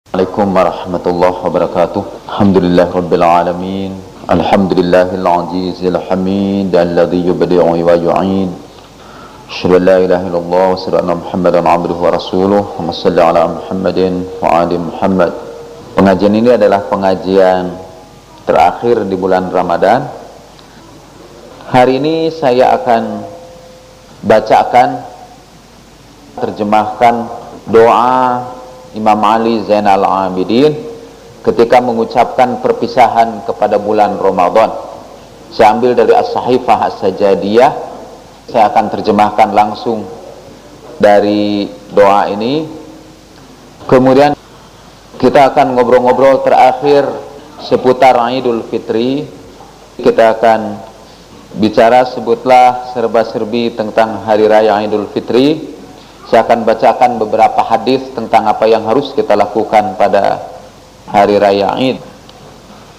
Assalamualaikum warahmatullahi wabarakatuh. Alhamdulillah rabbil alamin. Alhamdulillahil azizil hamid alladhi yubdi'u wa yu'id. Asyhadu an la ilaha illallah wa asyhadu anna Muhammadan abduhu wa rasuluh. Allahumma shalli ala Muhammadin wa ali Muhammad. Pengajian ini adalah pengajian terakhir di bulan Ramadan. Hari ini saya akan bacakan, terjemahkan doa Imam Ali Zainal Abidin ketika mengucapkan perpisahan kepada bulan Ramadan. Saya ambil dari As-Sahifah As-Sajadiyah. Saya akan terjemahkan langsung dari doa ini. Kemudian kita akan ngobrol-ngobrol terakhir seputar Idul Fitri. Kita akan bicara sebutlah serba-serbi tentang Hari Raya Idul Fitri. Saya akan bacakan beberapa hadis tentang apa yang harus kita lakukan pada Hari Raya Id.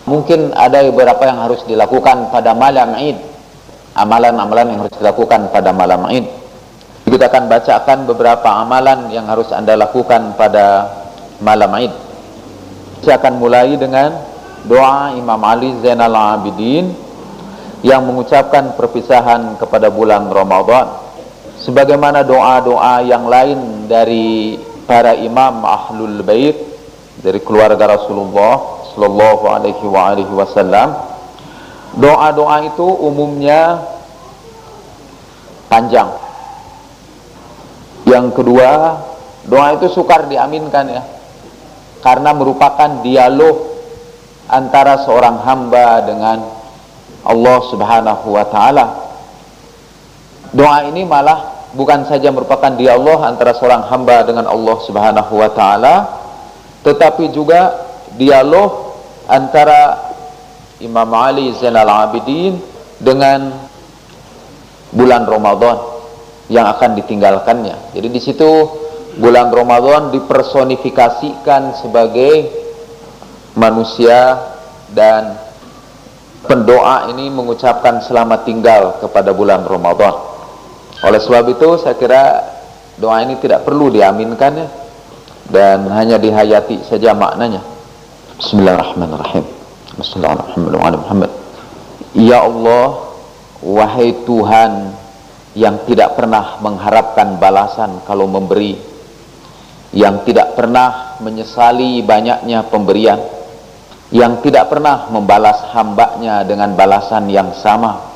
Mungkin ada beberapa yang harus dilakukan pada malam Id, amalan-amalan yang harus dilakukan pada malam Id. Kita akan bacakan beberapa amalan yang harus Anda lakukan pada malam Id. Saya akan mulai dengan doa Imam Ali Zainal Abidin yang mengucapkan perpisahan kepada bulan Ramadan. Sebagaimana doa-doa yang lain dari para imam Ahlul Bait, dari keluarga Rasulullah sallallahu alaihi wasallam, doa-doa itu umumnya panjang. Yang kedua, doa itu sukar diaminkan ya, karena merupakan dialog antara seorang hamba dengan Allah Subhanahu wa taala. Doa ini malah bukan saja merupakan dialog antara seorang hamba dengan Allah Subhanahu wa taala, tetapi juga dialog antara Imam Ali Zainal Abidin dengan bulan Ramadan yang akan ditinggalkannya. Jadi di situ bulan Ramadan dipersonifikasikan sebagai manusia, dan pendoa ini mengucapkan selamat tinggal kepada bulan Ramadan. Oleh sebab itu saya kira doa ini tidak perlu diaminkan ya, dan hanya dihayati saja maknanya. Bismillahirrahmanirrahim. Bismillahirrahmanirrahim. Ya Allah, wahai Tuhan yang tidak pernah mengharapkan balasan kalau memberi, yang tidak pernah menyesali banyaknya pemberian, yang tidak pernah membalas hambanya dengan balasan yang sama.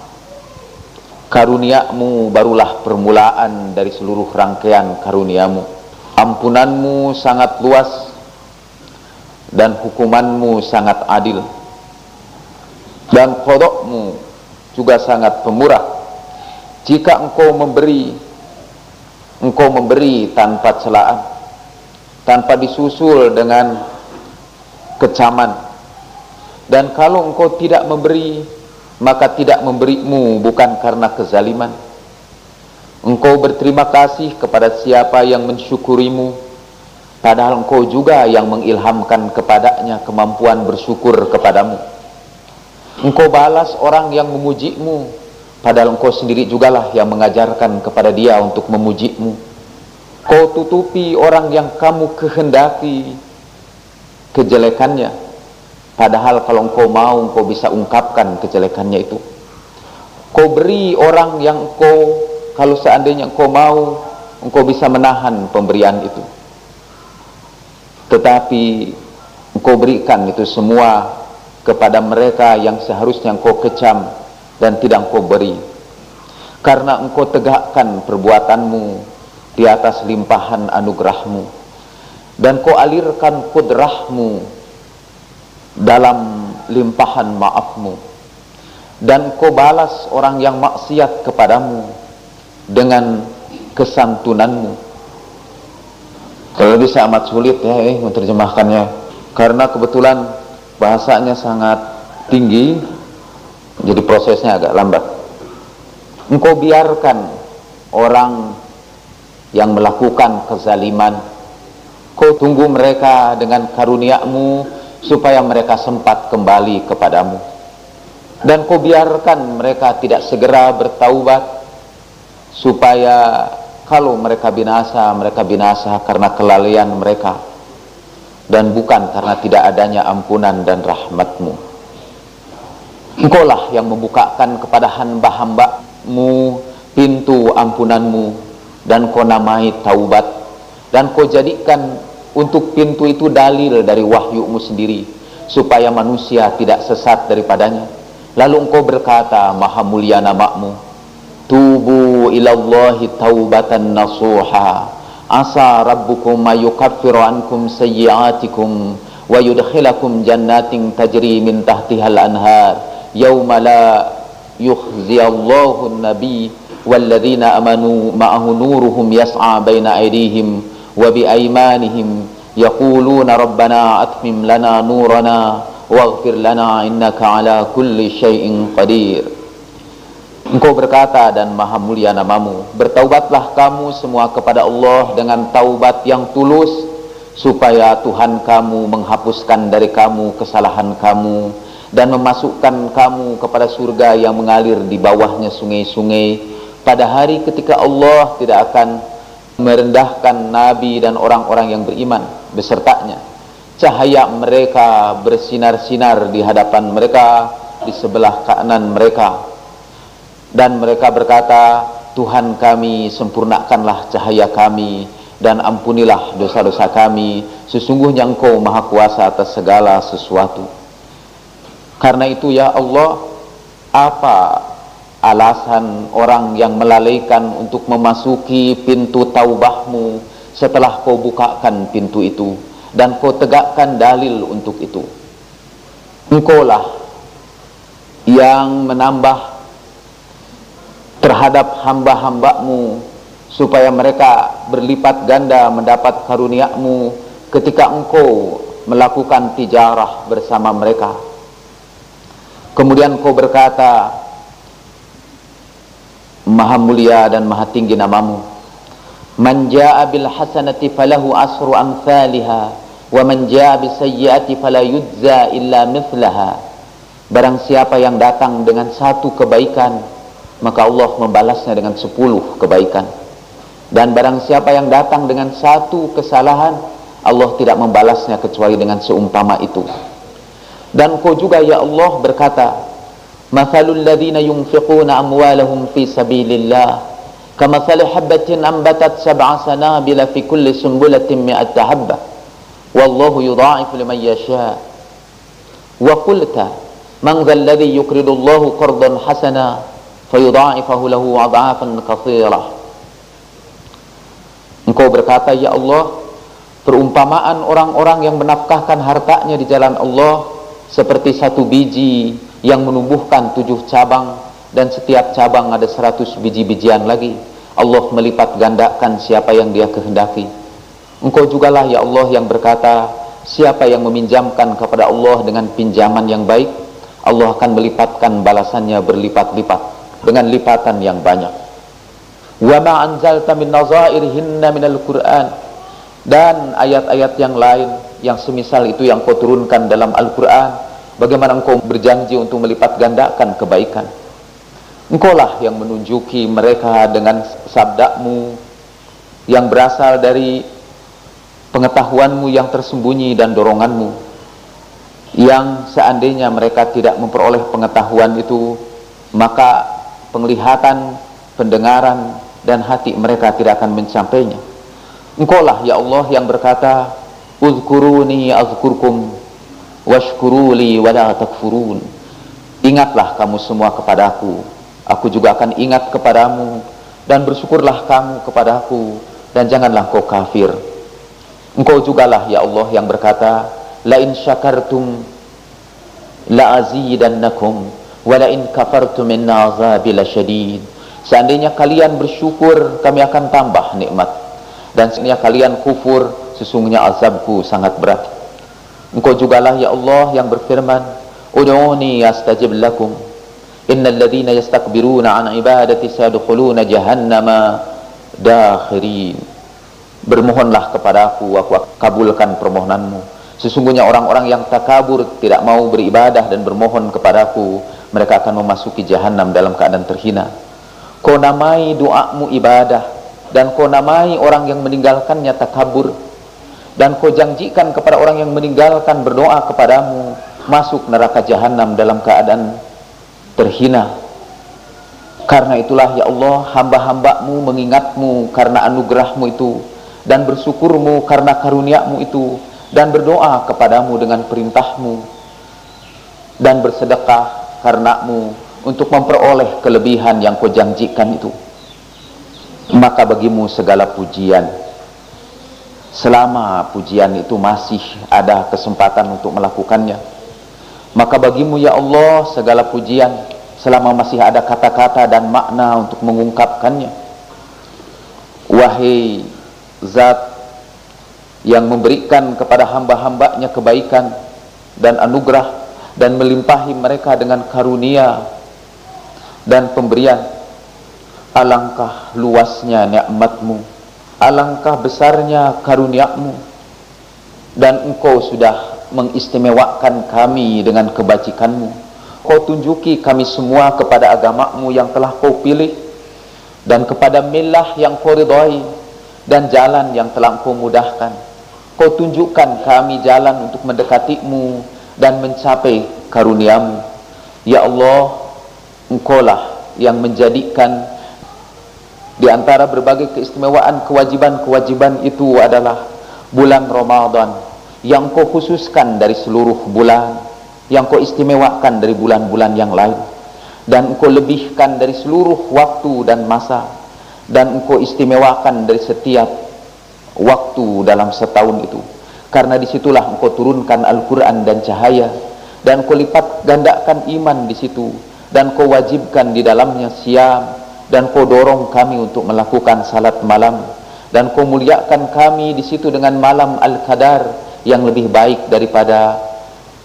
Karuniamu barulah permulaan dari seluruh rangkaian karuniamu. Ampunanmu sangat luas dan hukumanmu sangat adil, dan qada'mu juga sangat pemurah. Jika engkau memberi tanpa celaan, tanpa disusul dengan kecaman. Dan kalau engkau tidak memberi, maka tidak memberimu bukan karena kezaliman. Engkau berterima kasih kepada siapa yang mensyukurimu, padahal engkau juga yang mengilhamkan kepadanya kemampuan bersyukur kepadamu. Engkau balas orang yang memujimu, padahal engkau sendiri jugalah yang mengajarkan kepada dia untuk memujimu. Kau tutupi orang yang kamu kehendaki kejelekannya, padahal kalau engkau mau, engkau bisa ungkapkan kejelekannya itu. Kau beri orang yang kalau seandainya engkau mau, engkau bisa menahan pemberian itu. Tetapi engkau berikan itu semua kepada mereka yang seharusnya engkau kecam dan tidak engkau beri. Karena engkau tegakkan perbuatanmu di atas limpahan anugerahmu, dan kau alirkan kudrahmu dalam limpahan maafmu, dan kau balas orang yang maksiat kepadamu dengan kesantunanmu. Kalau bisa amat sulit ya menerjemahkannya, karena kebetulan bahasanya sangat tinggi, jadi prosesnya agak lambat. Engkau biarkan orang yang melakukan kezaliman, kau tunggu mereka dengan karuniamu supaya mereka sempat kembali kepadamu, dan kau biarkan mereka tidak segera bertaubat, supaya kalau mereka binasa karena kelalaian mereka. dan bukan karena tidak adanya ampunan dan rahmat-Mu. Engkaulah yang membukakan kepada hamba-hamba-Mu pintu ampunan-Mu, dan Kau namai taubat, dan Kau jadikan untuk pintu itu dalil dari wahyu-Mu sendiri, supaya manusia tidak sesat daripadanya. Lalu Engkau berkata, maha mulia nama-Mu, tubu ilallahi taubatan nasuha, asa rabbukum ayukaffiru ankum sayyiatikum wa yudkhilakum jannatin tajri min tahtihal anhar yawma la yukhziyallahu an-nabi walladzina amanu ma'ahu nuruhum yas'a baina aydihim wa bi aymanihim yaquluna rabbana atmim lana nurana waghfir lana innaka ala kulli syai'in qadir. Engkau berkata, dan maha mulia nama-Mu, bertaubatlah kamu semua kepada Allah dengan taubat yang tulus, supaya Tuhan kamu menghapuskan dari kamu kesalahan kamu dan memasukkan kamu kepada surga yang mengalir di bawahnya sungai-sungai, pada hari ketika Allah tidak akan merendahkan nabi dan orang-orang yang beriman besertanya. Cahaya mereka bersinar-sinar di hadapan mereka, di sebelah kanan mereka. Dan mereka berkata, Tuhan kami, sempurnakanlah cahaya kami dan ampunilah dosa-dosa kami, sesungguhnya Engkau maha kuasa atas segala sesuatu. Karena itu ya Allah, apa alasan orang yang melalaikan untuk memasuki pintu taubah-Mu setelah Kau bukakan pintu itu dan Kau tegakkan dalil untuk itu? Engkaulah yang menambah terhadap hamba-hamba-Mu supaya mereka berlipat ganda mendapat karunia-Mu ketika Engkau melakukan tijarah bersama mereka. Kemudian Kau berkata, maha mulia dan maha tinggi nama-Mu, man jaa bil hasanati falahu asru amsalha wa man jaa bis sayyiati fala yujza illa mithlaha. Barang siapa yang datang dengan satu kebaikan, maka Allah membalasnya dengan 10 kebaikan. Dan barang siapa yang datang dengan satu kesalahan, Allah tidak membalasnya kecuali dengan seumpama itu. Dan Kau juga ya Allah berkata, mathalul ladzina yunfiquna amwalahum fi sabilillah kamathali habbatin ambatat sab'a sanabila fi kulli sumbulatin mi'ata habbah wallahu yudha'ifu liman yasha wa qulta man dhal ladzi yuqridu Allahu qardan hasana fayudha'ifahu lahu adhafan katsira. Engkau berkata ya Allah, perumpamaan orang-orang yang menafkahkan hartanya di jalan Allah seperti satu biji yang menumbuhkan 7 cabang, dan setiap cabang ada 100 biji-bijian lagi. Allah melipat gandakan siapa yang Dia kehendaki. Engkau jugalah ya Allah yang berkata, siapa yang meminjamkan kepada Allah dengan pinjaman yang baik, Allah akan melipatkan balasannya berlipat-lipat dengan lipatan yang banyak. Wa ma anzalta min nazairihinna minal Qur'an, dan ayat-ayat yang lain yang semisal itu yang Kau turunkan dalam Al-Qur'an, bagaimana Engkau berjanji untuk melipat gandakan kebaikan. Engkaulah yang menunjuki mereka dengan sabda-Mu yang berasal dari pengetahuan-Mu yang tersembunyi dan dorongan-Mu, yang seandainya mereka tidak memperoleh pengetahuan itu, maka penglihatan, pendengaran, dan hati mereka tidak akan mencapainya. Engkaulah ya Allah yang berkata, uzkuruni azkurkum washkuruli wala takfurun. Ingatlah kamu semua kepadaku, aku juga akan ingat kepadamu, dan bersyukurlah kamu kepadaku, dan janganlah kau kafir. Engkau jugalah ya Allah yang berkata, la in syakartum la azidannakum wa la in kafartum inna azabi lasyadid. Seandainya kalian bersyukur, kami akan tambah nikmat, dan seandainya kalian kufur, sesungguhnya azabku sangat berat. Engkau jugalah ya Allah yang berfirman, ud'uni astajib lakum innal ladzina yastakbiruna an ibadati sayadkhuluna jahannama dakhirin. Bermohonlah kepadaku, aku kabulkan permohonanmu. Sesungguhnya orang-orang yang takabur, tidak mau beribadah dan bermohon kepadaku, mereka akan memasuki jahanam dalam keadaan terhina. Kau namai doamu ibadah, dan kau namai orang yang meninggalkannya takabur. dan kau janjikan kepada orang yang meninggalkan berdoa kepadamu masuk neraka jahanam dalam keadaan terhina. Karena itulah ya Allah, hamba-hambamu mengingatmu karena anugerahmu itu, dan bersyukurmu karena karuniamu itu, dan berdoa kepadamu dengan perintahmu, dan bersedekah karenamu untuk memperoleh kelebihan yang kau janjikan itu. Maka bagimu segala pujian. Selama pujian itu masih ada kesempatan untuk melakukannya, maka bagimu ya Allah segala pujian selama masih ada kata-kata dan makna untuk mengungkapkannya. Wahai Zat yang memberikan kepada hamba-hambanya kebaikan dan anugerah dan melimpahi mereka dengan karunia dan pemberian, alangkah luasnya nikmatmu, alangkah besarnya karuniamu, dan engkau sudah mengistimewakan kami dengan kebajikanmu. Kau tunjuki kami semua kepada agamamu yang telah kau pilih, dan kepada millah yang kau ridhai, dan jalan yang telah kau mudahkan. Kau tunjukkan kami jalan untuk mendekatimu dan mencapai karuniamu. Ya Allah, engkaulah yang menjadikan di antara berbagai keistimewaan kewajiban-kewajiban itu adalah bulan Ramadan yang kau khususkan dari seluruh bulan, yang kau istimewakan dari bulan-bulan yang lain, dan engkau lebihkan dari seluruh waktu dan masa, dan engkau istimewakan dari setiap waktu dalam setahun itu. Karena disitulah engkau turunkan Al-Quran dan cahaya, dan engkau lipat gandakan iman di situ, dan kau wajibkan di dalamnya siam, dan kau dorong kami untuk melakukan salat malam, dan kau muliakan kami di situ dengan malam Al-Qadar yang lebih baik daripada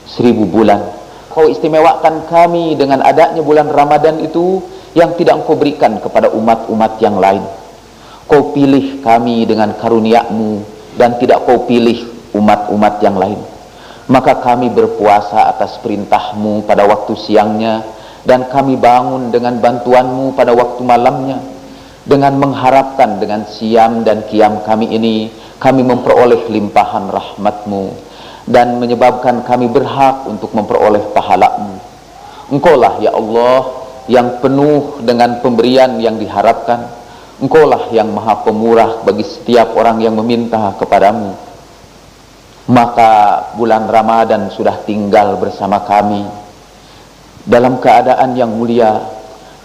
1000 bulan. Kau istimewakan kami dengan adanya bulan Ramadan itu yang tidak engkau berikan kepada umat-umat yang lain. Kau pilih kami dengan karuniamu dan tidak kau pilih umat-umat yang lain. Maka kami berpuasa atas perintahmu pada waktu siangnya, dan kami bangun dengan bantuanmu pada waktu malamnya, dengan mengharapkan dengan siam dan qiyam kami ini kami memperoleh limpahan rahmatmu, dan menyebabkan kami berhak untuk memperoleh pahalamu. Engkaulah ya Allah yang penuh dengan pemberian yang diharapkan. Engkaulah yang maha pemurah bagi setiap orang yang meminta kepadamu. Maka bulan Ramadan sudah tinggal bersama kami dalam keadaan yang mulia,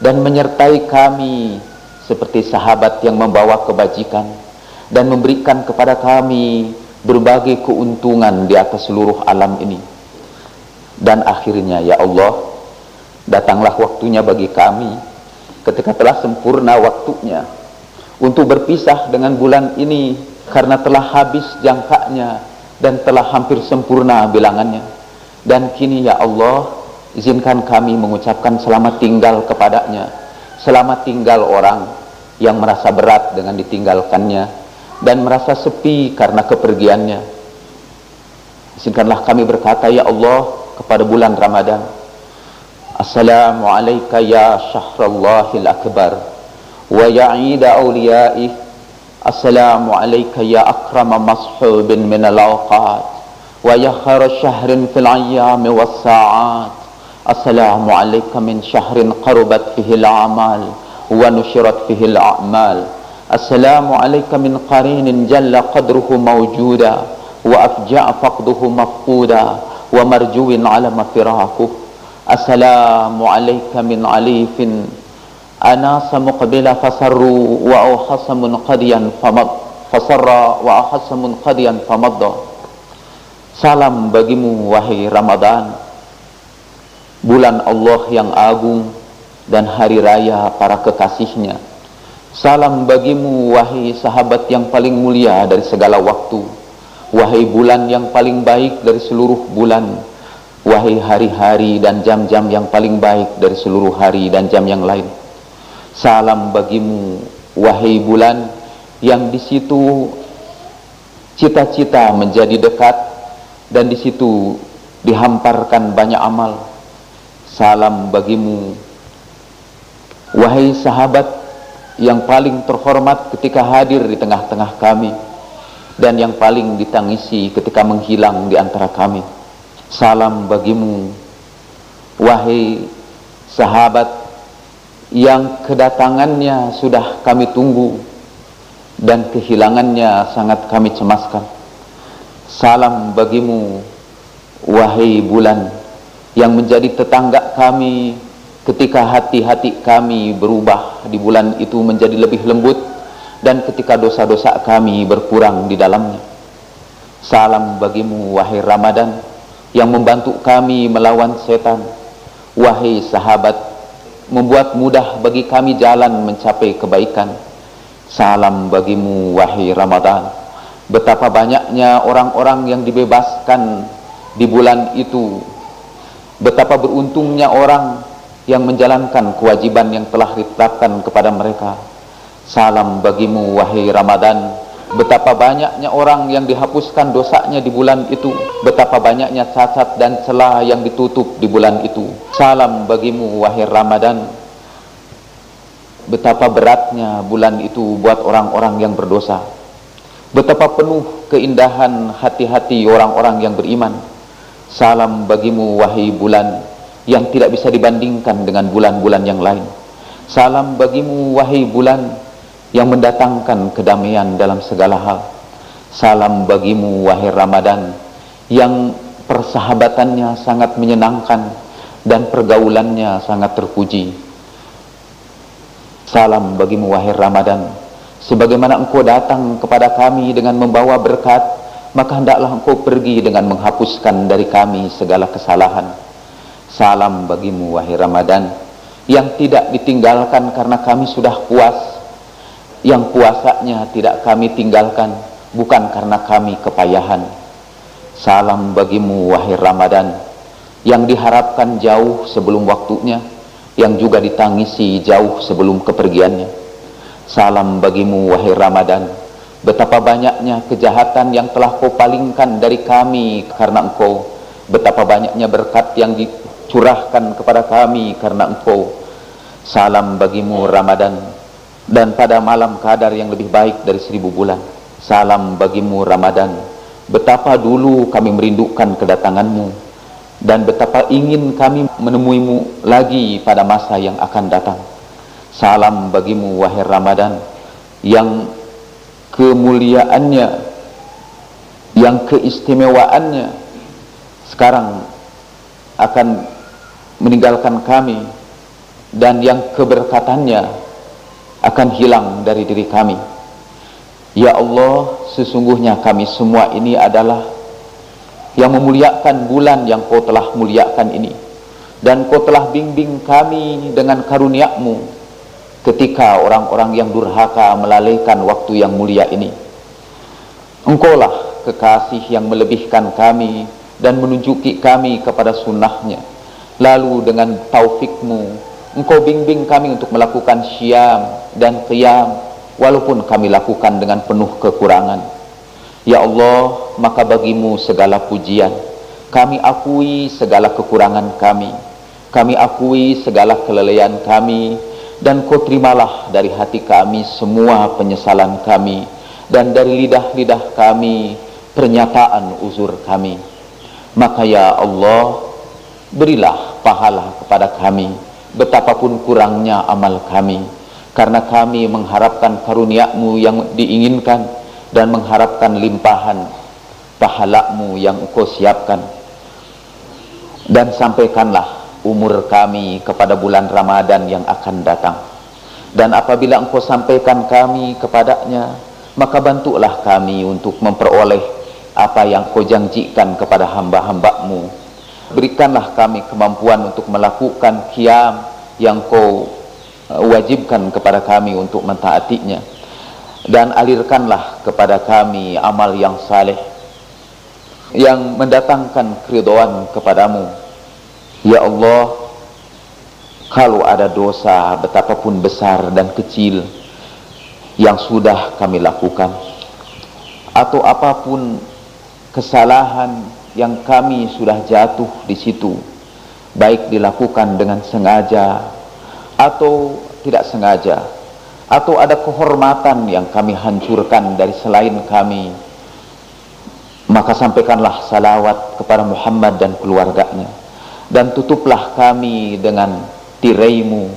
dan menyertai kami seperti sahabat yang membawa kebajikan dan memberikan kepada kami berbagai keuntungan di atas seluruh alam ini. Dan akhirnya ya Allah, datanglah waktunya bagi kami ketika telah sempurna waktunya untuk berpisah dengan bulan ini, karena telah habis jangkanya dan telah hampir sempurna bilangannya. Dan kini ya Allah, izinkan kami mengucapkan selamat tinggal kepadanya. Selamat tinggal orang yang merasa berat dengan ditinggalkannya dan merasa sepi karena kepergiannya. Izinkanlah kami berkata ya Allah kepada bulan Ramadan, Assalamualaikum ya syahrallahil akbar wa ya'ida awliyaih. Assalamualaikum ya akrama mashubin minal awqat wa ya khara syahrin fil ayyami was sa'at. Assalamualaikum min syahrin qarubat fihi al-amal wa nushirat fihi al-a'mal. Assalamualaikum min qarinin jalla qadruhu mawjuda wa afja'a faqduhu mafquda wa marjuwin ala mafirakuh. Assalamualaikum min alifin anasa muqbila fasarru wa awhasa munqadiyan fasarra wa awhasa munqadiyan famadda. Salam bagimu wahai Ramadan, bulan Allah yang agung dan hari raya para kekasihnya. Salam bagimu wahai sahabat yang paling mulia dari segala waktu, wahai bulan yang paling baik dari seluruh bulan, wahai hari-hari dan jam-jam yang paling baik dari seluruh hari dan jam yang lain. Salam bagimu wahai bulan yang di situ cita-cita menjadi dekat dan di situ dihamparkan banyak amal. Salam bagimu wahai sahabat yang paling terhormat ketika hadir di tengah-tengah kami, dan yang paling ditangisi ketika menghilang di antara kami. Salam bagimu, wahai sahabat yang kedatangannya sudah kami tunggu dan kehilangannya sangat kami cemaskan. Salam bagimu, wahai bulan yang menjadi tetangga kami ketika hati-hati kami berubah di bulan itu menjadi lebih lembut, dan ketika dosa-dosa kami berkurang di dalamnya. Salam bagimu, wahai Ramadan yang membantu kami melawan setan. Wahai sahabat, membuat mudah bagi kami jalan mencapai kebaikan. Salam bagimu, wahai Ramadan, betapa banyaknya orang-orang yang dibebaskan di bulan itu. Betapa beruntungnya orang yang menjalankan kewajiban yang telah ditetapkan kepada mereka. Salam bagimu, wahai Ramadan, betapa banyaknya orang yang dihapuskan dosanya di bulan itu. Betapa banyaknya cacat dan celah yang ditutup di bulan itu. Salam bagimu, wahai Ramadan, betapa beratnya bulan itu buat orang-orang yang berdosa. Betapa penuh keindahan hati-hati orang-orang yang beriman. Salam bagimu, wahai bulan yang tidak bisa dibandingkan dengan bulan-bulan yang lain. Salam bagimu, wahai bulan yang mendatangkan kedamaian dalam segala hal. Salam bagimu, wahai Ramadan yang persahabatannya sangat menyenangkan dan pergaulannya sangat terpuji. Salam bagimu, wahai Ramadan, sebagaimana engkau datang kepada kami dengan membawa berkat, maka hendaklah engkau pergi dengan menghapuskan dari kami segala kesalahan. Salam bagimu, wahai Ramadan yang tidak ditinggalkan karena kami sudah puas, yang puasanya tidak kami tinggalkan bukan karena kami kepayahan. Salam bagimu, wahai Ramadan yang diharapkan jauh sebelum waktunya, yang juga ditangisi jauh sebelum kepergiannya. Salam bagimu, wahai Ramadan, betapa banyaknya kejahatan yang telah kau palingkan dari kami karena engkau. Betapa banyaknya berkat yang dicurahkan kepada kami karena engkau. Salam bagimu, Ramadan, dan pada malam Qadar yang lebih baik dari 1000 bulan. Salam bagimu, Ramadan, betapa dulu kami merindukan kedatanganmu, dan betapa ingin kami menemuimu lagi pada masa yang akan datang. Salam bagimu, wahai Ramadan yang kemuliaannya, yang keistimewaannya sekarang akan meninggalkan kami, dan yang keberkatannya akan hilang dari diri kami. Ya Allah, sesungguhnya kami semua ini adalah yang memuliakan bulan yang kau telah muliakan ini, dan kau telah bimbing kami dengan karunia-Mu ketika orang-orang yang durhaka melalaikan waktu yang mulia ini. Engkaulah kekasih yang melebihkan kami dan menunjuki kami kepada sunnahnya. Lalu dengan taufik-Mu Engkau bimbing kami untuk melakukan syam dan qiyam, walaupun kami lakukan dengan penuh kekurangan. Ya Allah, maka bagimu segala pujian. Kami akui segala kekurangan kami akui segala kelelayan kami, dan Kau terimalah dari hati kami semua penyesalan kami, dan dari lidah-lidah kami pernyataan uzur kami. Maka ya Allah, berilah pahala kepada kami betapapun kurangnya amal kami, karena kami mengharapkan karunia-Mu yang diinginkan dan mengharapkan limpahan pahala-Mu yang Engkau siapkan. Dan sampaikanlah umur kami kepada bulan Ramadan yang akan datang, dan apabila Engkau sampaikan kami kepadanya, maka bantulah kami untuk memperoleh apa yang Kau janjikan kepada hamba-hamba-Mu. Berikanlah kami kemampuan untuk melakukan qiyam yang Kau wajibkan kepada kami untuk mentaatinya, dan alirkanlah kepada kami amal yang saleh yang mendatangkan keridhaan kepadamu. Ya Allah, kalau ada dosa betapapun besar dan kecil yang sudah kami lakukan, atau apapun kesalahan yang kami sudah jatuh di situ, baik dilakukan dengan sengaja atau tidak sengaja, atau ada kehormatan yang kami hancurkan dari selain kami, Maka sampaikanlah salawat kepada Muhammad dan keluarganya, dan tutuplah kami dengan tiraimu,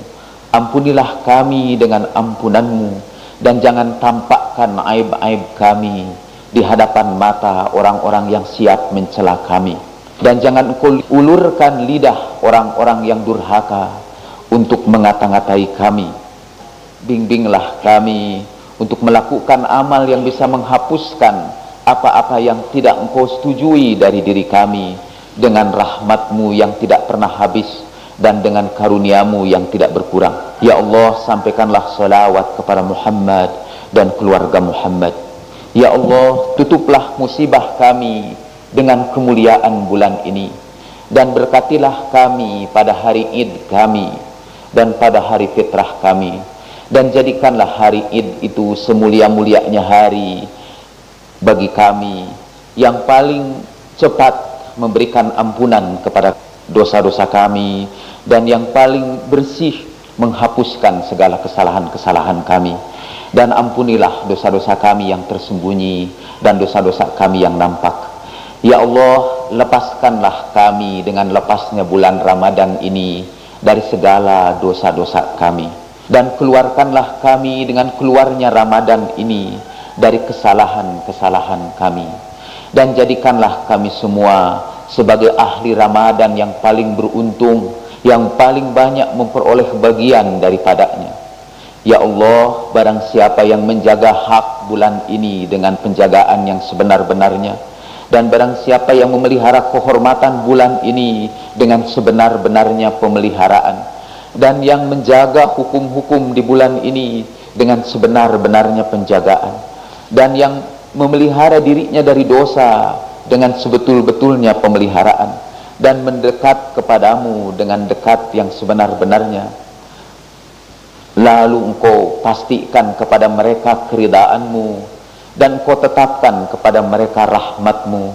ampunilah kami dengan ampunanmu, dan jangan tampakkan aib-aib kami di hadapan mata orang-orang yang siap mencela kami, dan jangan engkau ulurkan lidah orang-orang yang durhaka untuk mengata-ngatai kami. Bimbinglah kami untuk melakukan amal yang bisa menghapuskan apa-apa yang tidak engkau setujui dari diri kami, dengan rahmatmu yang tidak pernah habis dan dengan karuniamu yang tidak berkurang. Ya Allah, sampaikanlah salawat kepada Muhammad dan keluarga Muhammad. Ya Allah, tutuplah musibah kami dengan kemuliaan bulan ini, dan berkatilah kami pada hari Id kami dan pada hari fitrah kami, dan jadikanlah hari Id itu semulia-mulianya hari bagi kami, yang paling cepat memberikan ampunan kepada dosa-dosa kami, dan yang paling bersih menghapuskan segala kesalahan-kesalahan kami. Dan ampunilah dosa-dosa kami yang tersembunyi dan dosa-dosa kami yang nampak. Ya Allah, lepaskanlah kami dengan lepasnya bulan Ramadan ini dari segala dosa-dosa kami, dan keluarkanlah kami dengan keluarnya Ramadan ini dari kesalahan-kesalahan kami, dan jadikanlah kami semua sebagai ahli Ramadan yang paling beruntung, yang paling banyak memperoleh bagian daripadanya. Ya Allah, barang siapa yang menjaga hak bulan ini dengan penjagaan yang sebenar-benarnya, dan barang siapa yang memelihara kehormatan bulan ini dengan sebenar-benarnya pemeliharaan, dan yang menjaga hukum-hukum di bulan ini dengan sebenar-benarnya penjagaan, dan yang memelihara dirinya dari dosa dengan sebetul-betulnya pemeliharaan, dan mendekat kepadamu dengan dekat yang sebenar-benarnya, lalu engkau pastikan kepada mereka keridhaanmu, dan engkau tetapkan kepada mereka rahmatmu,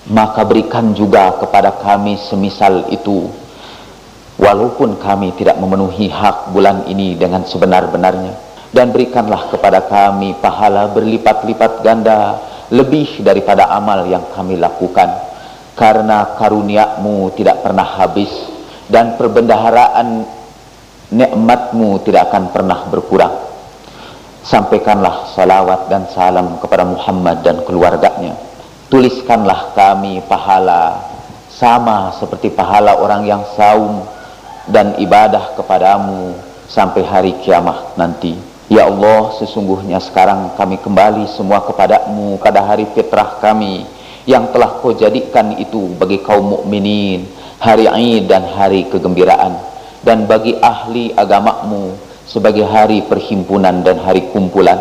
maka berikan juga kepada kami semisal itu, walaupun kami tidak memenuhi hak bulan ini dengan sebenar-benarnya. Dan berikanlah kepada kami pahala berlipat-lipat ganda lebih daripada amal yang kami lakukan, karena karuniamu tidak pernah habis, dan perbendaharaan nikmatmu tidak akan pernah berkurang. Sampaikanlah salawat dan salam kepada Muhammad dan keluarganya. Tuliskanlah kami pahala sama seperti pahala orang yang saum dan ibadah kepadamu sampai hari kiamat nanti. Ya Allah, sesungguhnya sekarang kami kembali semua kepadamu pada hari fitrah kami yang telah kau jadikan itu bagi kaum mukminin hari Id dan hari kegembiraan, dan bagi ahli agamamu sebagai hari perhimpunan dan hari kumpulan.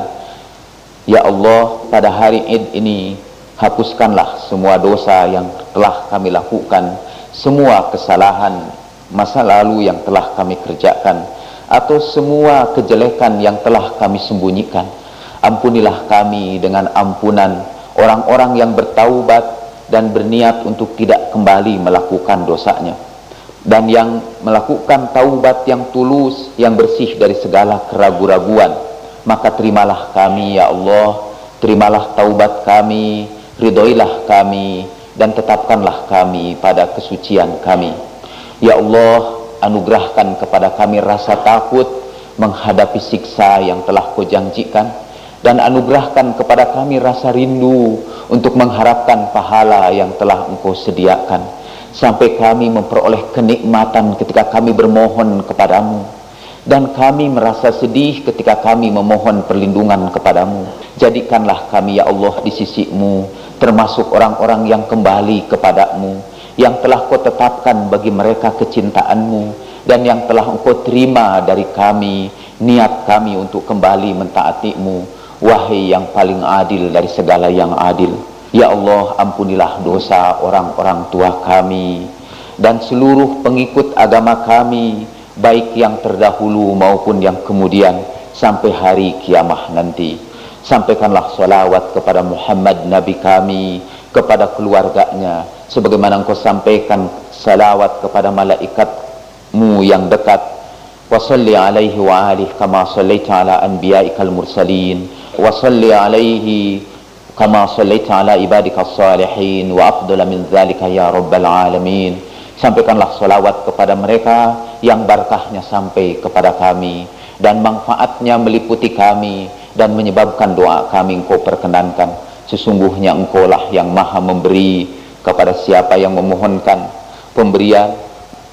Ya Allah, pada hari Id ini hapuskanlah semua dosa yang telah kami lakukan, semua kesalahan masa lalu yang telah kami kerjakan, atau semua kejelekan yang telah kami sembunyikan. Ampunilah kami dengan ampunan orang-orang yang bertaubat dan berniat untuk tidak kembali melakukan dosanya, dan yang melakukan taubat yang tulus, yang bersih dari segala keraguan-raguan. Maka terimalah kami ya Allah, terimalah taubat kami, ridhoilah kami, dan tetapkanlah kami pada kesucian kami. Ya Allah, anugerahkan kepada kami rasa takut menghadapi siksa yang telah kau janjikan, dan anugerahkan kepada kami rasa rindu untuk mengharapkan pahala yang telah engkau sediakan, sampai kami memperoleh kenikmatan ketika kami bermohon kepadamu, dan kami merasa sedih ketika kami memohon perlindungan kepadamu. Jadikanlah kami ya Allah di sisimu termasuk orang-orang yang kembali kepadamu, yang telah kau tetapkan bagi mereka kecintaanmu, dan yang telah engkau terima dari kami niat kami untuk kembali mentaatimu, wahai yang paling adil dari segala yang adil. Ya Allah, ampunilah dosa orang-orang tua kami dan seluruh pengikut agama kami, baik yang terdahulu maupun yang kemudian sampai hari kiamat nanti. Sampaikanlah salawat kepada Muhammad Nabi kami, kepada keluarganya, sebagaimana engkau sampaikan salawat kepada malaikatmu yang dekat. Wa salli alaihi wa alihi kama sallaita ala anbiya'ikal mursalin, wa salli alaihi kama shallaita ala ibadika salihin wa afdala min dzalika ya rabbal alamin. Sampaikanlah salawat kepada mereka yang barakahnya sampai kepada kami dan manfaatnya meliputi kami dan menyebabkan doa kami Engkau perkenankan. Sesungguhnya Engkau lah yang maha memberi kepada siapa yang memohonkan pemberian.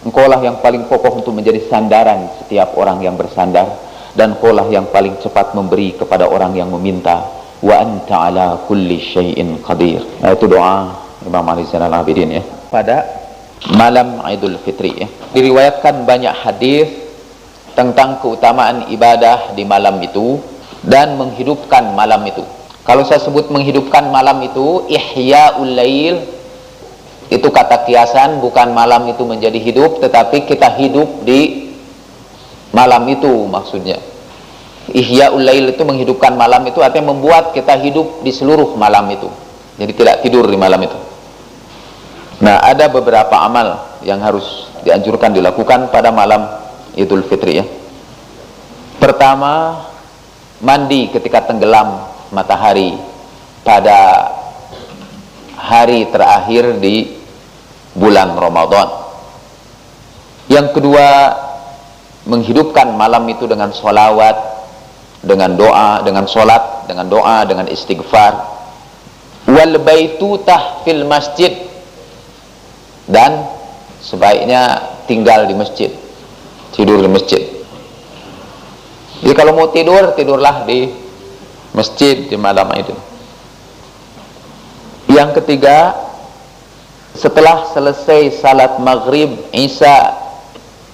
Engkau lah yang paling kokoh untuk menjadi sandaran setiap orang yang bersandar, dan Engkau lah yang paling cepat memberi kepada orang yang meminta. Wa anta ala kulli syai'in qadir. Nah, itu doa Imam Ali Zainal Abidin ya pada malam Idul Fitri ya. Diriwayatkan banyak hadis tentang keutamaan ibadah di malam itu dan menghidupkan malam itu. Kalau saya sebut menghidupkan malam itu, ihya'ul lail, itu kata kiasan, bukan malam itu menjadi hidup, tetapi kita hidup di malam itu maksudnya. Ihya'ul lail itu menghidupkan malam itu, artinya membuat kita hidup di seluruh malam itu. Jadi tidak tidur di malam itu. Nah, ada beberapa amal yang harus dianjurkan dilakukan pada malam Idul Fitri ya. Pertama, mandi ketika tenggelam matahari pada hari terakhir di bulan Ramadan. Yang kedua, menghidupkan malam itu dengan sholawat, dengan doa, dengan sholat, dengan doa, dengan istighfar. Wal baitutah fil masjid, dan sebaiknya tinggal di masjid, tidur di masjid. Jadi kalau mau tidur, tidurlah di masjid di malam itu. Yang ketiga, setelah selesai salat maghrib, isya,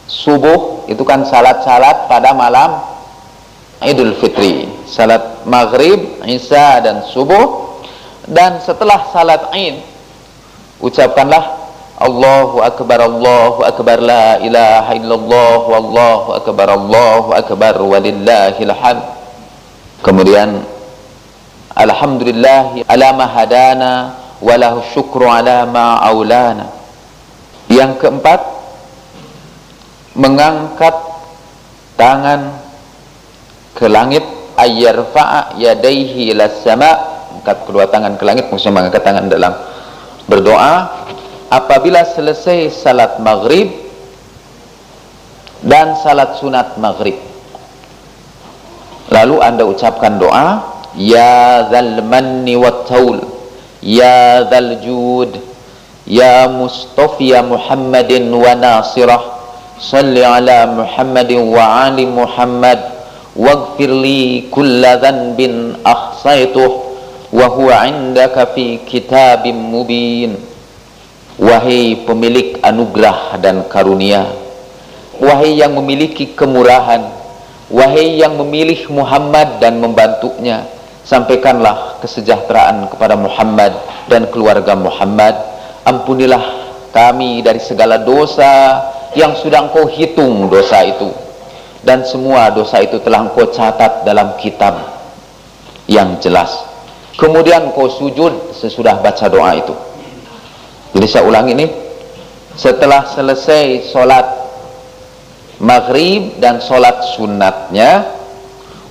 subuh, itu kan salat-salat pada malam Idul Fitri, salat maghrib, isya dan subuh. Dan setelah salat Id, ucapkanlah Allahu Akbar, la ilaha illallah, wallahu akbar, walillahil hamd. Kemudian alhamdulillah ala ma hadana walahu syukru ala ma aulana. Yang keempat, mengangkat tangan ke langit, ayyarfa'a yadaihi ila sama', angkat kedua tangan ke langit, maksudnya mengangkat tangan dalam berdoa apabila selesai salat maghrib dan salat sunat maghrib. Lalu Anda ucapkan doa, ya dzal manni wat taul, ya dzal jud, ya mustafiya Muhammadin wa nasirah, salli ala Muhammadin wa ali Muhammad, waghfir li kulla dhanbin akhsaituh wa huwa indaka fi kitabim mubin. Wahai pemilik anugerah dan karunia, wahai yang memiliki kemurahan, wahai yang memilih Muhammad dan membantunya, sampaikanlah kesejahteraan kepada Muhammad dan keluarga Muhammad. Ampunilah kami dari segala dosa yang sudah Engkau hitung dosa itu, dan semua dosa itu telah Engkau catat dalam kitab yang jelas. Kemudian Engkau sujud sesudah baca doa itu. Jadi saya ulang ini, setelah selesai sholat maghrib dan sholat sunatnya,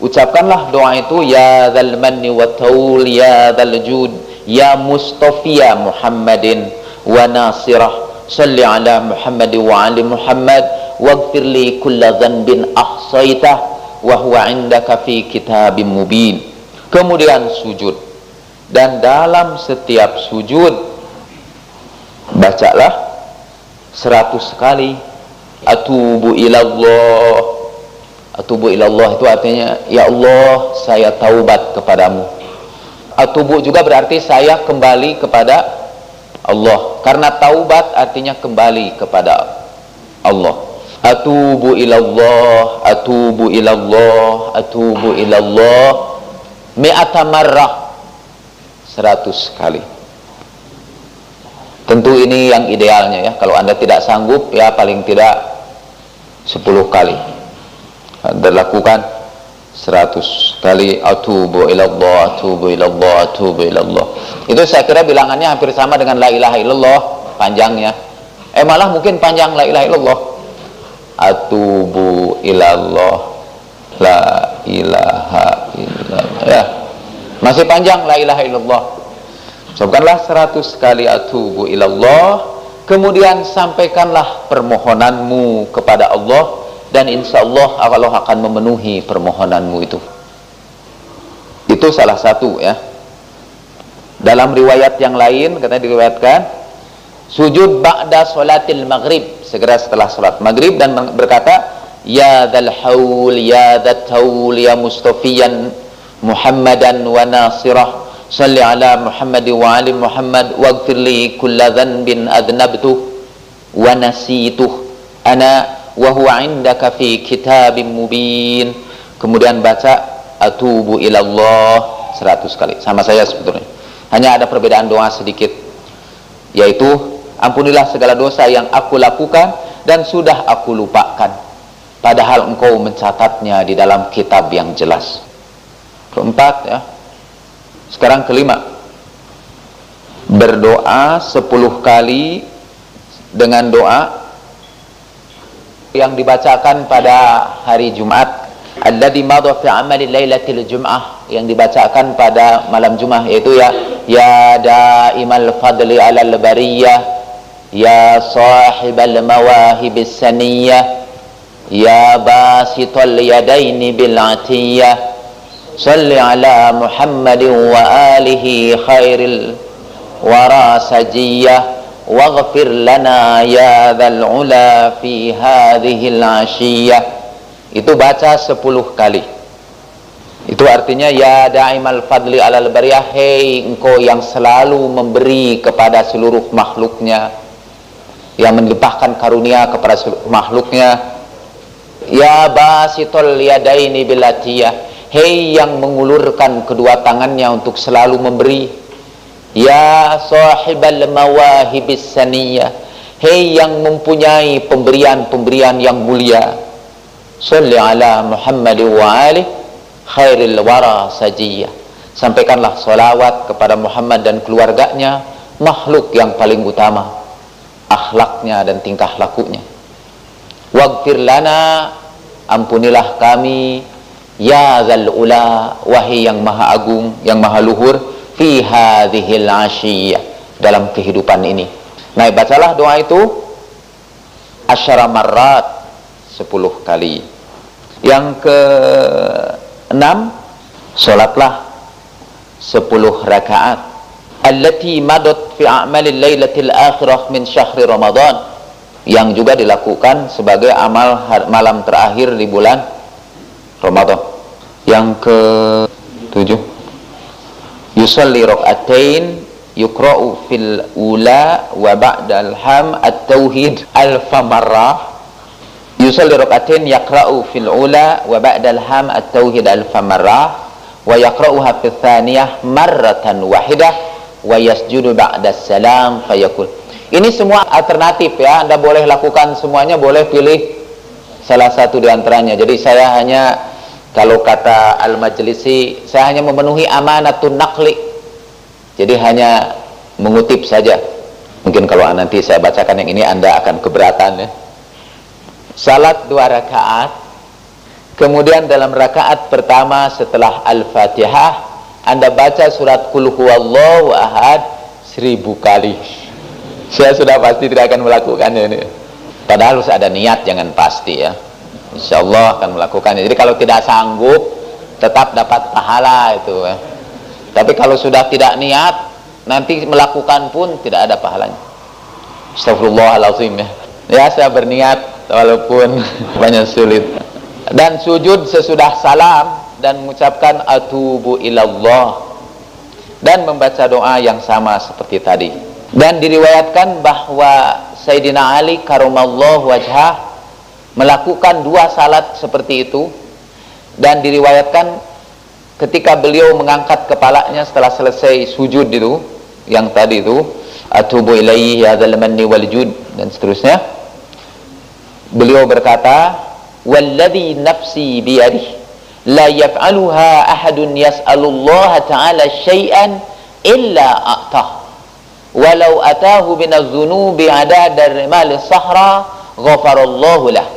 ucapkanlah doa itu, ya dzal manni wa taul, ya dzal jud, ya mustafiya Muhammadin wa nasirah, salli ala Muhammad wa ali Muhammad, waghfir li kulla dhanbin ahsaitah wa huwa indaka fi kitabim mubin. Kemudian sujud, dan dalam setiap sujud bacalah 100 kali atubu ilallah. Atubu ilallah itu artinya, ya Allah, saya taubat kepadamu. Atubu juga berarti saya kembali kepada Allah, karena taubat artinya kembali kepada Allah. Atubu ilallah, atubu ilallah, atubu ilallah mi'ata marrah, 100 kali. Tentu ini yang idealnya ya. Kalau Anda tidak sanggup, ya paling tidak 10 kali. Anda lakukan 100 kali atubu ilallah, atubu ilallah, atubu ilallah. Itu saya kira bilangannya hampir sama dengan la ilaha illallah panjangnya. Malah mungkin panjang la ilaha illallah. Atubu ilallah, la ilaha illallah ya. Masih panjang la ilaha illallah. Ucapkanlah 100 kali atubu ilallah, kemudian sampaikanlah permohonanmu kepada Allah, dan insya Allah Allah akan memenuhi permohonanmu itu. Itu salah satu ya. Dalam riwayat yang lain katanya diriwayatkan sujud ba'da sholatil maghrib, segera setelah sholat maghrib, dan berkata ya dzal haul ya dzat haul ya mustafiyan Muhammadan wa nasirah salli ala Muhammad wa ali Muhammad waghfir li kulla dhanbin adnabtuh wa nasituh ana wa huwa indaka fi kitabim mubin. Kemudian baca atubu ilallah 100 kali. Sama saya sebetulnya, hanya ada perbedaan doa sedikit, yaitu ampunilah segala dosa yang aku lakukan dan sudah aku lupakan, padahal engkau mencatatnya di dalam kitab yang jelas. Keempat ya. Sekarang kelima, berdoa 10 kali dengan doa yang dibacakan pada hari Jumat, alladzi madha fi amali lailatul jum'ah, yang dibacakan pada malam Jumat, yaitu ya daimal fadli alal bariyah, ya sahibal mawahibis saniyah, ya basital yadaini bil atiyah, salli ala Muhammadin wa alihi khairil wara sajiyah, waghfir lana ya dzal ula fi hadhil ashiyah. Itu baca 10 kali. Itu artinya ya daimal fadli alal bariyah, hei engkau yang selalu memberi kepada seluruh makhluknya, yang melimpahkan karunia kepada seluruh makhluknya. Ya basitul yadaini bil atiyah, hei yang mengulurkan kedua tangannya untuk selalu memberi. Ya sahibal mawahibis saniyah, hei yang mempunyai pemberian-pemberian yang mulia. Salli ala Muhammad wa alihi khairil wara sajiyah, sampaikanlah salawat kepada Muhammad dan keluarganya, makhluk yang paling utama akhlaknya dan tingkah lakunya. Waghfir lana, ampunilah kami, ya dzal ula, wahai yang maha agung, yang maha luhur, fi hadhil ashiyah, dalam kehidupan ini. Nah, bacalah doa itu asyara marrat, 10 kali. Yang ke-6, salatlah 10 rakaat allati madat fi a'malil lailatil akhirah min syahri Ramadan, yang juga dilakukan sebagai amal malam terakhir di bulan Ramadan. Yang ke-7, yusalli rak'atain yukra'u fil ula wa ba'dal ham at-tauhid alfa marrah. Yusalli rak'atain yaqra'u fil ula wa ba'dal ham at-tauhid alfa marrah wa yaqra'uha fil thaniyah marratan wahidah wa yasjudu ba'da salam fayaqul. Ini semua alternatif ya, Anda boleh lakukan semuanya, boleh pilih salah satu di antaranya. Jadi saya hanya, kalau kata Al-Majlisi, saya hanya memenuhi amanatun naqli, jadi hanya mengutip saja. Mungkin kalau nanti saya bacakan yang ini Anda akan keberatan ya. Salat 2 rakaat, kemudian dalam rakaat pertama setelah Al-Fatihah Anda baca surat Qul huwallahu ahad 1000 kali. Saya sudah pasti tidak akan melakukannya ini, padahal harus ada niat, jangan pasti ya. Insya Allah akan melakukannya. Jadi kalau tidak sanggup tetap dapat pahala itu ya. Tapi kalau sudah tidak niat, nanti melakukan pun tidak ada pahalanya. Astagfirullahaladzim ya. Ya, saya berniat walaupun banyak sulit. Dan sujud sesudah salam dan mengucapkan atubu ilallah, dan membaca doa yang sama seperti tadi. Dan diriwayatkan bahwa Sayyidina Ali karamallahu wajhah melakukan 2 salat seperti itu, dan diriwayatkan ketika beliau mengangkat kepalanya setelah selesai sujud itu, yang tadi itu atubu ilaihi ya dzal manni wal jud dan seterusnya, beliau berkata walladzi nafsi biyadihi la yaf'aluha ahadun yas'alullaha ta'ala syai'an illa a'tah walau atahu binadzunubi adadar rimal sahra ghafarallahu lah.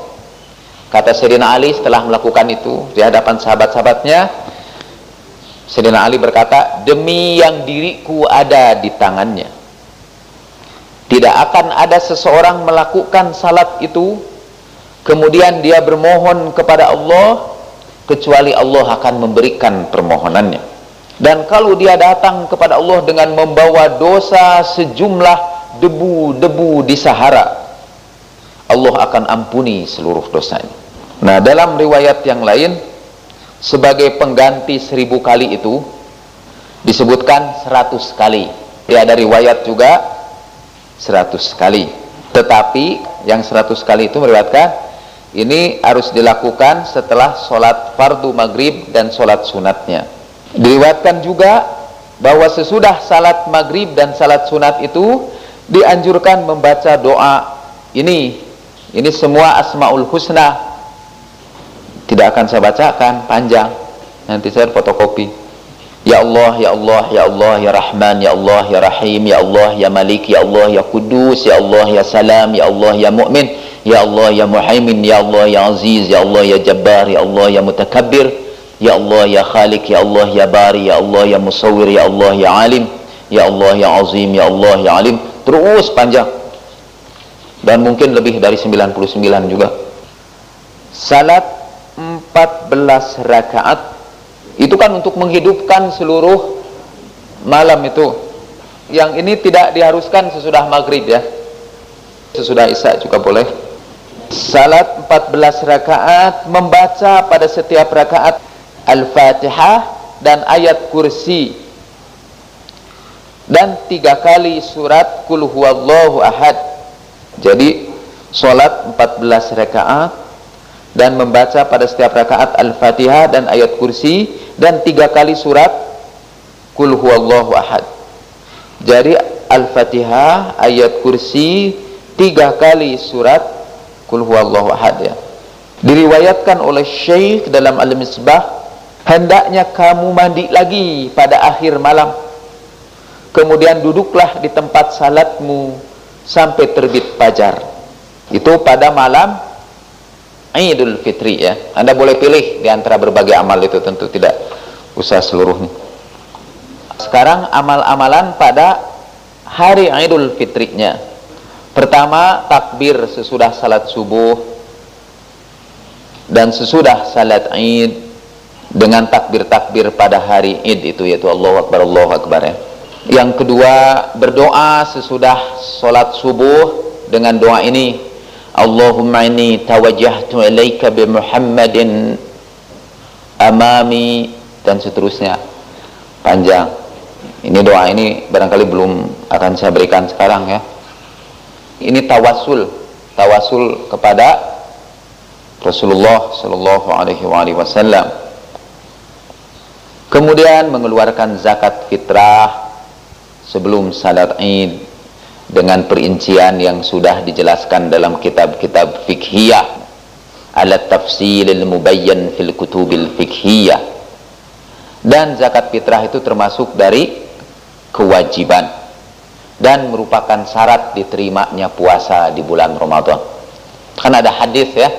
Kata Sayyidina Ali setelah melakukan itu di hadapan sahabat-sahabatnya, Sayyidina Ali berkata, demi yang diriku ada di tangannya, tidak akan ada seseorang melakukan salat itu kemudian dia bermohon kepada Allah kecuali Allah akan memberikan permohonannya. Dan kalau dia datang kepada Allah dengan membawa dosa sejumlah debu-debu di Sahara, Allah akan ampuni seluruh dosanya. Nah, dalam riwayat yang lain, sebagai pengganti 1000 kali itu disebutkan 100 kali. Ya, ada riwayat juga 100 kali. Tetapi yang 100 kali itu meriwayatkan ini harus dilakukan setelah sholat fardu maghrib dan sholat sunatnya. Diriwayatkan juga bahwa sesudah salat maghrib dan salat sunat itu dianjurkan membaca doa ini semua Asmaul Husna. Tidak akan saya bacakan, panjang, nanti saya fotokopi. Ya Allah, ya Allah, ya Allah, ya Rahman, ya Allah, ya Rahim, ya Allah, ya Malik, ya Allah, ya Kudus, ya Allah, ya Salam, ya Allah, ya Mu'min, ya Allah, ya Muhaimin, ya Allah, ya Aziz, ya Allah, ya Jabbar, ya Allah, ya Mutakabbir, ya Allah, ya Khalik, ya Allah, ya Bari, ya Allah, ya Musawwir, ya Allah, ya Alim, ya Allah, ya Azim, ya Allah, ya Alim. Terus panjang. Dan mungkin lebih dari 99 juga. Salat 14 rakaat itu kan untuk menghidupkan seluruh malam itu. Yang ini tidak diharuskan sesudah maghrib ya, sesudah isya juga boleh. Salat 14 rakaat, membaca pada setiap rakaat Al-Fatihah dan ayat kursi, dan 3 kali surat Qul Huwallahu Ahad. Jadi salat 14 rakaat dan membaca pada setiap rakaat Al-Fatihah dan ayat kursi, dan 3 kali surat Qul Huwallahu Ahad. Jadi Al-Fatihah, ayat kursi, 3 kali surat Qul Huwallahu Ahad ya. Diriwayatkan oleh Syekh dalam Al-Misbah, hendaknya kamu mandi lagi pada akhir malam, kemudian duduklah di tempat salatmu sampai terbit fajar. Itu pada malam Idul Fitri ya. Anda boleh pilih di antara berbagai amal itu, tentu tidak usah seluruhnya. Sekarang amal-amalan pada hari Idul Fitrinya. Pertama, takbir sesudah salat subuh dan sesudah salat Id, dengan takbir-takbir pada hari Id itu, yaitu Allahu Akbar, Allahu Akbar ya. Yang kedua, berdoa sesudah salat subuh dengan doa ini, Allahumma inni tawajjahtu ilaika bi Muhammadin amami, dan seterusnya, panjang. Ini doa ini barangkali belum akan saya berikan sekarang ya. Ini tawasul kepada Rasulullah sallallahu alaihi wasallam. Kemudian mengeluarkan zakat fitrah sebelum salat Id dengan perincian yang sudah dijelaskan dalam kitab-kitab fikhiyah, alat tafsilil mubayyan fil kutubil fikhiyah. Dan zakat fitrah itu termasuk dari kewajiban dan merupakan syarat diterimanya puasa di bulan Ramadan. Kan ada hadis ya,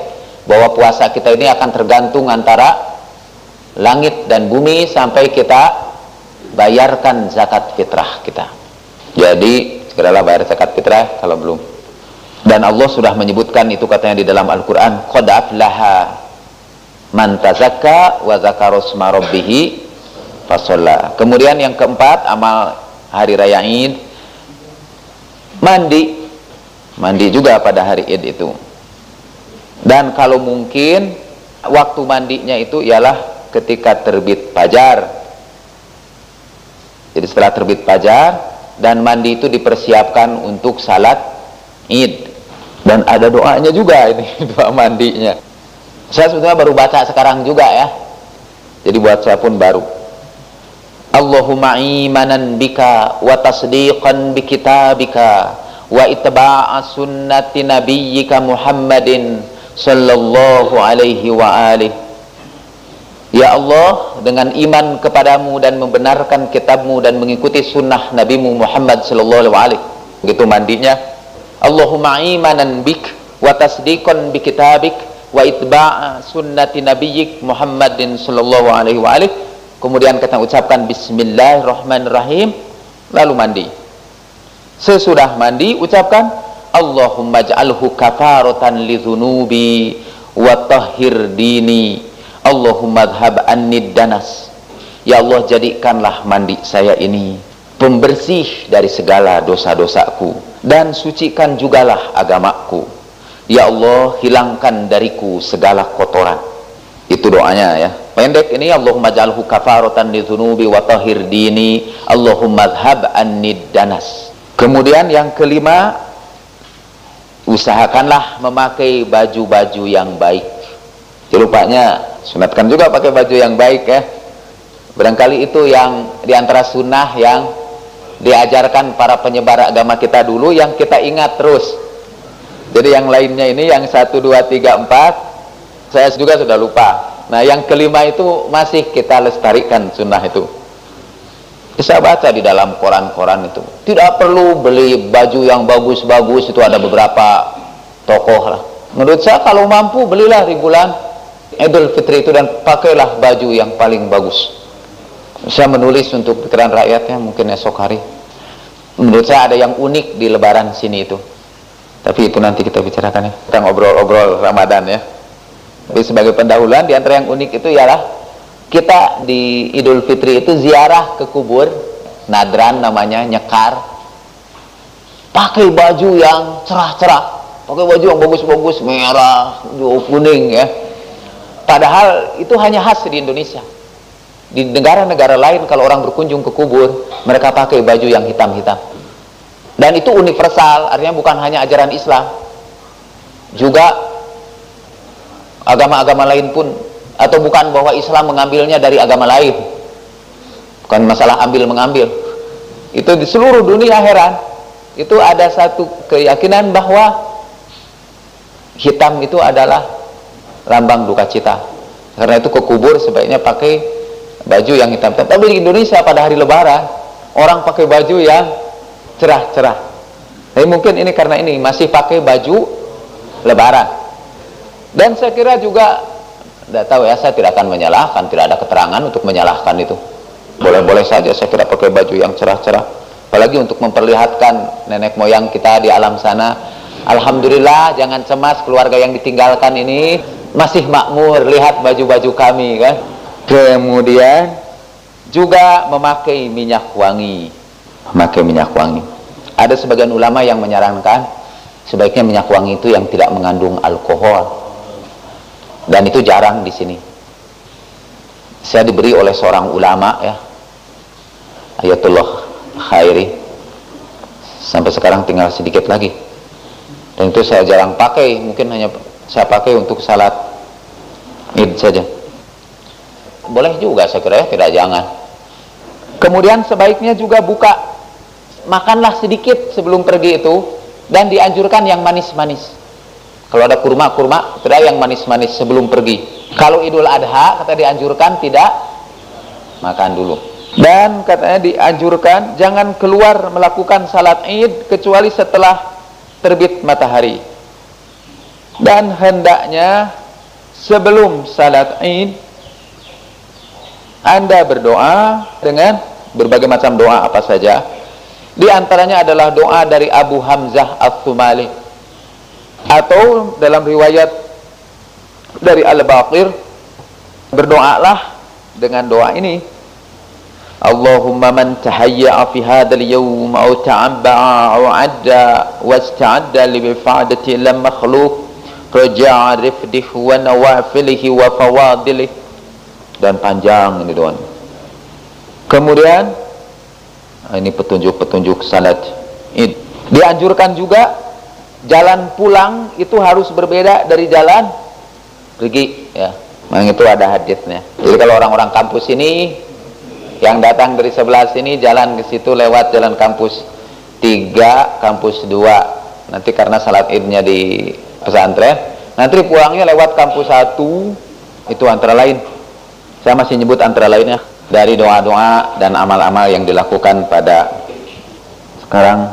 bahwa puasa kita ini akan tergantung antara langit dan bumi sampai kita bayarkan zakat fitrah kita. Jadi segeralah bayar zakat fitrah kalau belum. Dan Allah sudah menyebutkan itu, katanya di dalam Al-Quran, qad aflaha man tazakka wa zakara isma rabbih fasalla. Kemudian yang keempat, amal hari raya Id, mandi juga pada hari Id itu. Dan kalau mungkin waktu mandinya itu ialah ketika terbit fajar. Jadi setelah terbit fajar, dan mandi itu dipersiapkan untuk salat Id. Dan ada doanya juga ini, doa mandinya. Saya sebetulnya baru baca sekarang juga ya, jadi buat saya pun baru. Allahumma imanan bika wa tasdiqan bi kitabika wa itba'a sunnati nabiyyika Muhammadin sallallahu alaihi wa alihi. Ya Allah, dengan iman kepadamu dan membenarkan kitabmu dan mengikuti sunnah nabimu Muhammad sallallahu alaihi wa alihi. Begitu mandinya, Allahumma imanan bik wa tasdiqan bi kitabik wa itba'a sunnati nabiyyik Muhammadin sallallahu alaihi wa alihi. kemudian kita ucapkan Bismillahirrahmanirrahim, lalu mandi. Sesudah mandi ucapkan Allahumma ja'alhu kafaratan li dhunubi wa tahhir dini, Allahumma dhhab anni danas. Ya Allah, jadikanlah mandi saya ini pembersih dari segala dosa-dosaku, dan sucikan jugalah agamaku. Ya Allah, hilangkan dariku segala kotoran. Itu doanya ya. Pendek ini, Allahumma ja'alhu kafaratan li dhunubi wa tahhir dini, Allahumma dhhab anni danas. Kemudian yang kelima, usahakanlah memakai baju-baju yang baik. Jangan lupanya sunatkan juga pakai baju yang baik ya. Barangkali itu yang diantara sunnah yang diajarkan para penyebar agama kita dulu, yang kita ingat terus. Jadi yang lainnya ini, yang 1, 2, 3, 4 saya juga sudah lupa. Nah yang kelima itu masih kita lestarikan sunnah itu. Bisa baca di dalam koran-koran itu. Tidak perlu beli baju yang bagus-bagus, itu ada beberapa tokoh lah. Menurut saya kalau mampu belilah di bulan Idul Fitri itu dan pakailah baju yang paling bagus. Saya menulis untuk pikiran rakyatnya mungkin esok hari. Menurut saya ada yang unik di lebaran sini itu. Tapi itu nanti kita bicarakan ya. Kita ngobrol-ngobrol Ramadan ya. Tapi sebagai pendahuluan, di antara yang unik itu ialah kita di Idul Fitri itu ziarah ke kubur, nadran namanya, nyekar. Pakai baju yang cerah-cerah, pakai baju yang bagus-bagus, merah, kuning ya. Padahal itu hanya khas di Indonesia. Di negara-negara lain kalau orang berkunjung ke kubur, mereka pakai baju yang hitam-hitam. Dan itu universal, artinya bukan hanya ajaran Islam, juga agama-agama lain pun, atau bukan bahwa Islam mengambilnya dari agama lain, bukan masalah ambil-mengambil. Itu di seluruh dunia heran, itu ada satu keyakinan bahwa hitam itu adalah lambang duka cita. Karena itu ke kubur sebaiknya pakai baju yang hitam-hitam. Tapi di Indonesia pada hari lebaran orang pakai baju yang cerah-cerah. Tapi mungkin ini karena ini masih pakai baju lebaran. Dan saya kira juga, tidak tahu ya, saya tidak akan menyalahkan, tidak ada keterangan untuk menyalahkan itu. Boleh-boleh saja saya kira pakai baju yang cerah-cerah. Apalagi untuk memperlihatkan nenek moyang kita di alam sana, alhamdulillah, jangan cemas, keluarga yang ditinggalkan ini masih makmur, lihat baju-baju kami kan. Kemudian juga memakai minyak wangi. Memakai minyak wangi. Ada sebagian ulama yang menyarankan sebaiknya minyak wangi itu yang tidak mengandung alkohol. Dan itu jarang di sini. Saya diberi oleh seorang ulama ya, Ayatullah Khairi. Sampai sekarang tinggal sedikit lagi. Dan itu saya jarang pakai, mungkin hanya saya pakai untuk salat Id saja. Boleh juga saya kira ya, tidak jangan. Kemudian sebaiknya juga makanlah sedikit sebelum pergi itu, dan dianjurkan yang manis-manis. Kalau ada kurma-kurma, tidak yang manis-manis sebelum pergi. Kalau Idul Adha, kata dianjurkan tidak makan dulu. Dan katanya dianjurkan jangan keluar melakukan salat Id kecuali setelah terbit matahari. Dan hendaknya sebelum salat Id Anda berdoa dengan berbagai macam doa apa saja. Di antaranya adalah doa dari Abu Hamzah Al-Thumali, atau dalam riwayat dari Al-Baqir, berdoalah dengan doa ini: Allahumma man tahayya'a fi hadzal yawm aw ta'abba'a aw 'adda wasta'adda li bifa'dati lam makhluq raja'a rifdihi wa nawafilihi wa fawadilihi. Dan panjang ini doanya. Kemudian ini petunjuk-petunjuk salat Id. Dianjurkan juga jalan pulang itu harus berbeda dari jalan pergi ya. Memang itu ada hadisnya. Jadi kalau orang-orang kampus ini yang datang dari sebelah sini, jalan ke situ lewat jalan kampus 3, kampus 2. Nanti karena salat Idnya di pesantren, nanti pulangnya lewat kampus 1. Itu antara lain. Saya masih nyebut antara lainnya dari doa-doa dan amal-amal yang dilakukan pada sekarang.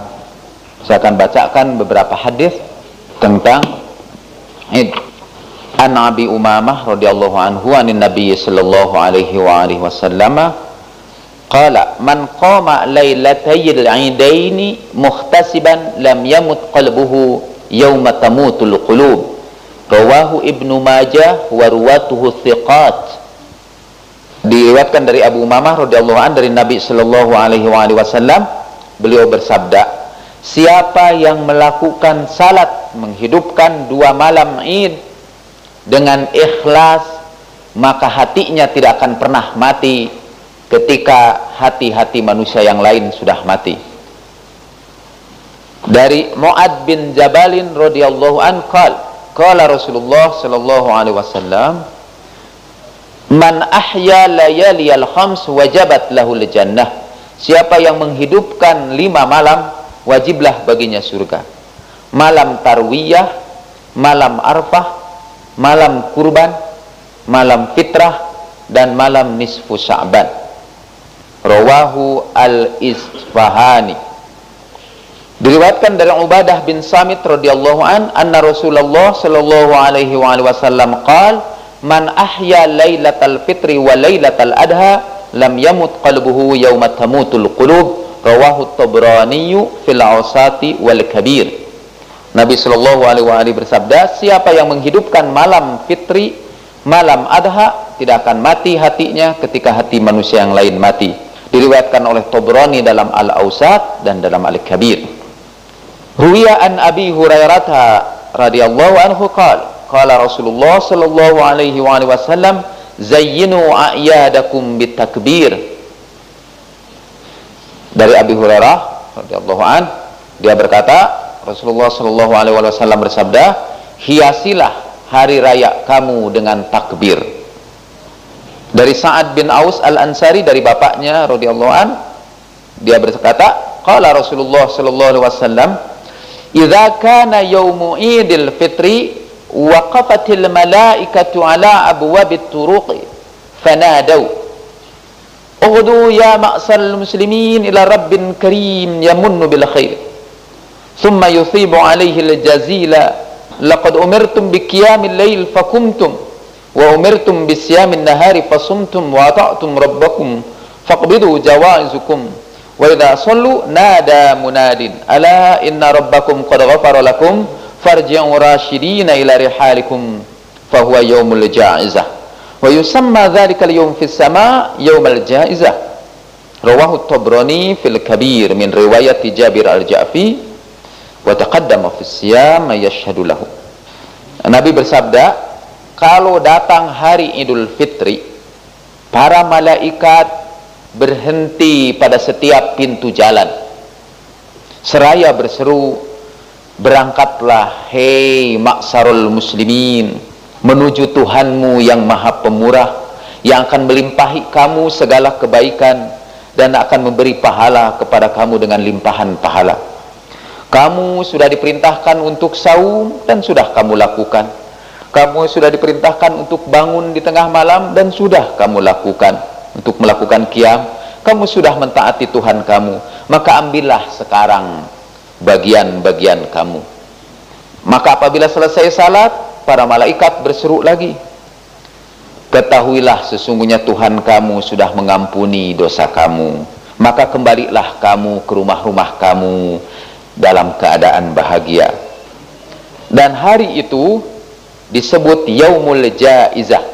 Saya akan bacakan beberapa hadis tentang Id. An Abi Umamah radhiyallahu anhu anin Nabi sallallahu alaihi wa alihi wasallam qala man qama lailatayil 'idaini muhtasiban lam yamut qalbuhu yawma tamutul qulub. Rawahu Ibnu Majah wa ruwatuhu thiqat. Diriwayatkan dari Abu Umamah radhiyallahu anhu dari Nabi sallallahu alaihi wa alihi wasallam, beliau bersabda, siapa yang melakukan salat menghidupkan 2 malam Id dengan ikhlas, maka hatinya tidak akan pernah mati ketika hati-hati manusia yang lain sudah mati. Dari Mu'ad bin Jabalin radhiyallahu an qala Rasulullah sallallahu alaihi wasallam, man ahya layaliyal khams wajabat lahul jannah. Siapa yang menghidupkan 5 malam, wajiblah baginya surga. Malam tarwiyah, malam arfah, malam kurban, malam fitrah, dan malam nisfu Sya'ban. Rawahu al-Isfahani. Diriwayatkan dari Ubadah bin Samit radhiyallahu an anna Rasulullah sallallahu alaihi wasallam qala man ahya lailatal fitri wa lailatal adha lam yamut qalbuhu yawma tamutul qulub. Rawahu Tabrani fil Awsati wal Kabir. Nabi sallallahu alaihi wasallam bersabda, siapa yang menghidupkan malam fitri, malam adha, tidak akan mati hatinya ketika hati manusia yang lain mati. Diriwayatkan oleh Tabrani dalam Al-Awsat dan dalam Al-Kabir. Ruwiya an Abi Hurairah radhiyallahu anhu qala Rasulullah sallallahu alaihi wasallam, zayyinu a'yadakum bitakbir. Dari Abi Hurairah radhiyallahu anhu, dia berkata, Rasulullah sallallahu alaihi wasallam bersabda, hiasilah hari raya kamu dengan takbir. Dari Sa'ad bin Aus al-Ansari dari bapaknya radhiyallahu an, dia berkata, qala Rasulullah sallallahu alaihi wasallam, idza kana yaumu idil fitri waqafatil malaikatu ala abwabit turuq fanadaw ughdu ya ma'sal muslimin ila rabbin karim yamunnu bil khair thumma yuthibu alaihi al-jazila laqad umirtum bi qiyamil lail fakumtum wa umirtum bi siyamin nahari fasumtum wa ata'tum rabbakum faqbidu jawaizukum wa idha sallu nada munadin ala inna rabbakum qad ghafara lakum farji'u rasyidina ila rihalikum fahuwa yaumul ja'izah wa yusamma dhalika al-yawm fis sama' yaumul ja'izah. Rawahu Tabrani fil Kabir min riwayat Jabir al-Ja'fi wa taqaddama fi siyam yashhadu lahu. Nabi bersabda, kalau datang hari Idul Fitri, para malaikat berhenti pada setiap pintu jalan seraya berseru, berangkatlah hei maksarul muslimin menuju Tuhanmu yang maha pemurah, yang akan melimpahi kamu segala kebaikan dan akan memberi pahala kepada kamu dengan limpahan pahala. Kamu sudah diperintahkan untuk saum dan sudah kamu lakukan. Kamu sudah diperintahkan untuk bangun di tengah malam dan sudah kamu lakukan. Untuk melakukan qiyam, kamu sudah mentaati Tuhan kamu. Maka ambillah sekarang bagian-bagian kamu. Maka apabila selesai salat, para malaikat berseru lagi, ketahuilah sesungguhnya Tuhan kamu sudah mengampuni dosa kamu. Maka kembalilah kamu ke rumah-rumah kamu dalam keadaan bahagia. Dan hari itu disebut Yaumul Jaizah,